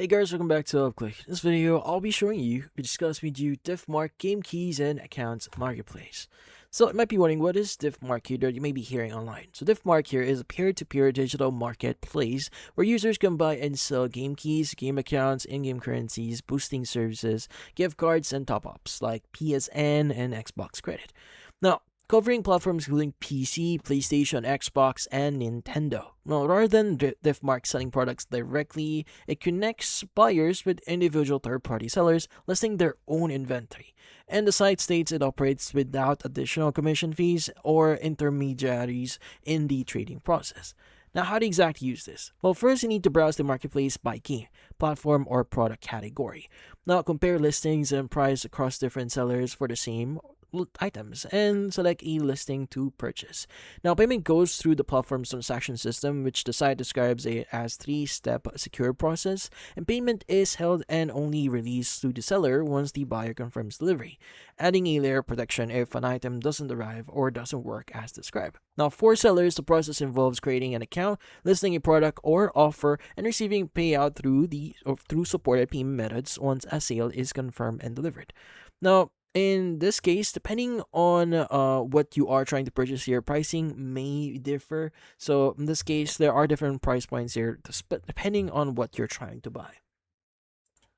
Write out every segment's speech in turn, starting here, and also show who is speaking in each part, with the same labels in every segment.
Speaker 1: Hey guys, welcome back to UpClick. In this video, I'll be showing you, discuss with you Difmark game keys and accounts marketplace. So you might be wondering, what is Difmark here that you may be hearing online? So Difmark here is a peer-to-peer digital marketplace where users can buy and sell game keys, game accounts, in-game currencies, boosting services, gift cards, and top-ups like PSN and Xbox credit. Now, covering platforms including PC, PlayStation, Xbox, and Nintendo. Now, rather than Difmark selling products directly, it connects buyers with individual third-party sellers listing their own inventory. And the site states it operates without additional commission fees or intermediaries in the trading process. Now, how to exactly use this? Well, first you need to browse the marketplace by game, platform, or product category. Now, compare listings and price across different sellers for the same items and select a listing to purchase. Now, payment goes through the platform's transaction system, which the site describes as three-step secure process, and payment is held and only released to the seller once the buyer confirms delivery, adding a layer of protection if an item doesn't arrive or doesn't work as described. Now, for sellers, the process involves creating an account, listing a product or offer, and receiving payout through supported payment methods once a sale is confirmed and delivered. Now, in this case, depending on what you are trying to purchase here, pricing may differ. So in this case, there are different price points here depending on what you're trying to buy.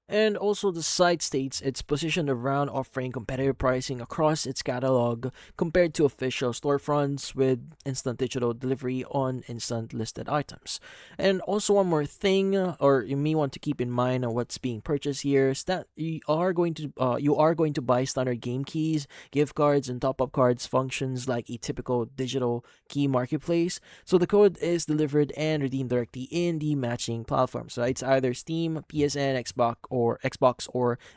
Speaker 1: And also, the site states it's positioned around offering competitive pricing across its catalog compared to official storefronts with instant digital delivery on instant listed items. And also, one more thing, or you may want to keep in mind what's being purchased here, is that you are going to buy standard game keys, gift cards, and top-up cards functions like a typical digital key marketplace. So the code is delivered and redeemed directly in the matching platform. So it's either Steam, PSN, Xbox, or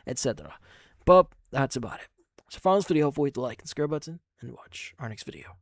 Speaker 1: etc. But that's about it. So if you found this video helpful, hit the like and subscribe button and watch our next video.